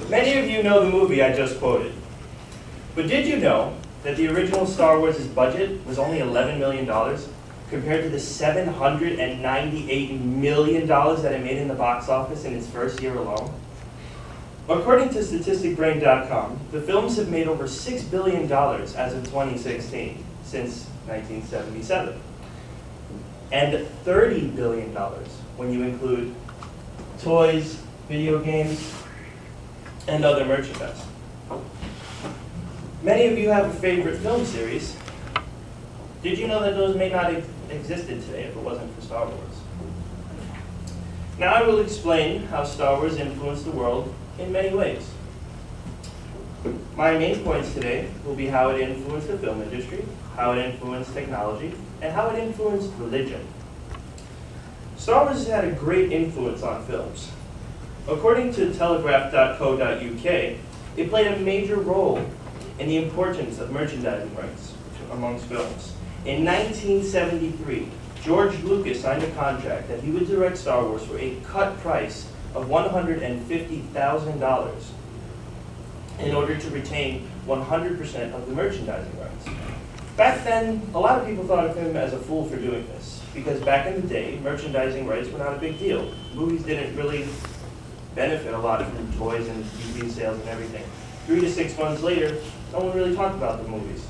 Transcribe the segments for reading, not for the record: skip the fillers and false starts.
Many of you know the movie I just quoted. But did you know that the original Star Wars' budget was only $11 million compared to the $798 million that it made in the box office in its first year alone? According to StatisticBrain.com, the films have made over $6 billion as of 2016, since 1977. And $30 billion when you include toys, video games, and other merchandise. Many of you have a favorite film series. Did you know that those may not have existed today if it wasn't for Star Wars? Now I will explain how Star Wars influenced the world in many ways. My main points today will be how it influenced the film industry, how it influenced technology, and how it influenced religion. Star Wars has had a great influence on films. According to telegraph.co.uk, it played a major role in the importance of merchandising rights amongst films. In 1973, George Lucas signed a contract that he would direct Star Wars for a cut price of $150,000 in order to retain 100% of the merchandising rights. Back then, a lot of people thought of him as a fool for doing this, because back in the day, merchandising rights were not a big deal. Movies didn't really benefit a lot from toys and DVD sales and everything. 3 to 6 months later, no one really talked about the movies.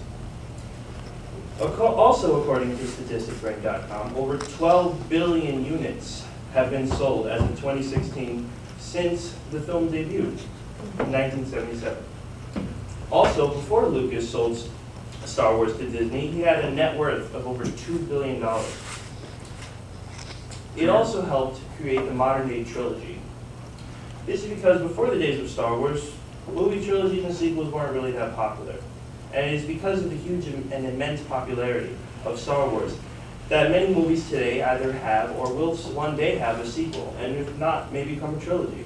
Also, according to StatisticBrain.com, over 12 billion units have been sold as of 2016 since the film debuted in 1977. Also, before Lucas sold Star Wars to Disney, he had a net worth of over $2 billion. It also helped create the modern-day trilogy. This is because before the days of Star Wars, movie trilogies and sequels weren't really that popular. And it is because of the huge and immense popularity of Star Wars that many movies today either have or will one day have a sequel, and if not, may become a trilogy.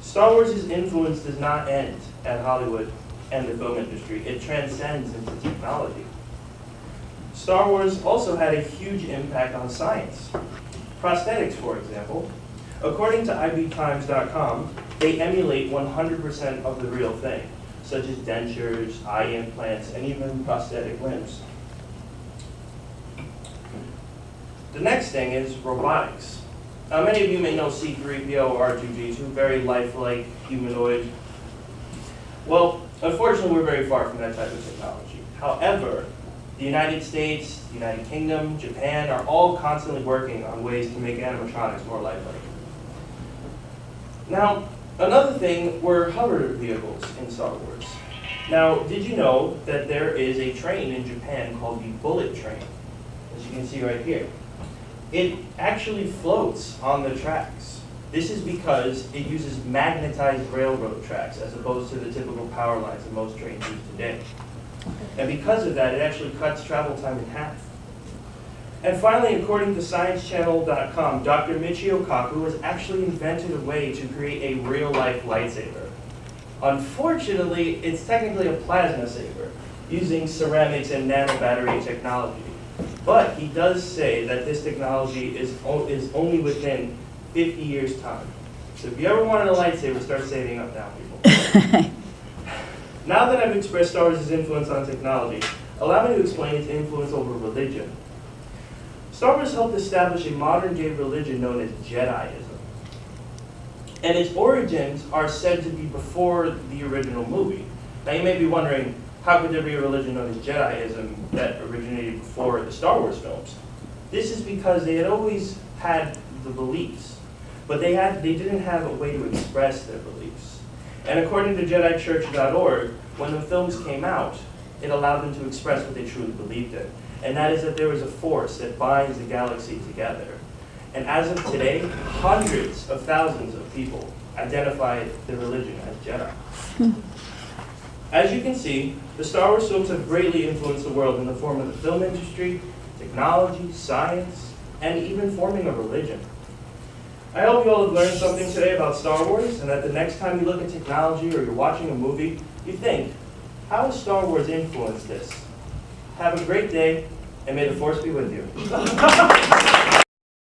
Star Wars' influence does not end at Hollywood and the film industry. It transcends into technology. Star Wars also had a huge impact on science. Prosthetics, for example. According to ibtimes.com, they emulate 100% of the real thing, such as dentures, eye implants, and even prosthetic limbs. The next thing is robotics. Now, many of you may know C-3PO or R2-D2, very lifelike, humanoid. Well, unfortunately, we're very far from that type of technology. However, the United States, the United Kingdom, Japan are all constantly working on ways to make animatronics more lifelike. Now, another thing were hover vehicles in Star Wars. Now, did you know that there is a train in Japan called the bullet train, as you can see right here? It actually floats on the tracks. This is because it uses magnetized railroad tracks as opposed to the typical power lines that most trains use today. And because of that, it actually cuts travel time in half. And finally, according to ScienceChannel.com, Dr. Michio Kaku has actually invented a way to create a real-life lightsaber. Unfortunately, it's technically a plasma saber, using ceramics and nanobattery technology. But he does say that this technology is only within 50 years' time. So if you ever wanted a lightsaber, start saving up now, people. Now that I've expressed Star Wars' influence on technology, allow me to explain its influence over religion. Star Wars helped establish a modern-day religion known as Jediism. And its origins are said to be before the original movie. Now you may be wondering, how could there be a religion known as Jediism that originated before the Star Wars films? This is because they had always had the beliefs, but they didn't have a way to express their beliefs. And according to JediChurch.org, when the films came out, it allowed them to express what they truly believed in. And that is that there is a force that binds the galaxy together. And as of today, hundreds of thousands of people identify their religion as Jedi. As you can see, the Star Wars films have greatly influenced the world in the form of the film industry, technology, science, and even forming a religion. I hope you all have learned something today about Star Wars, and that the next time you look at technology or you're watching a movie, you think, how has Star Wars influenced this? Have a great day, and may the Force be with you.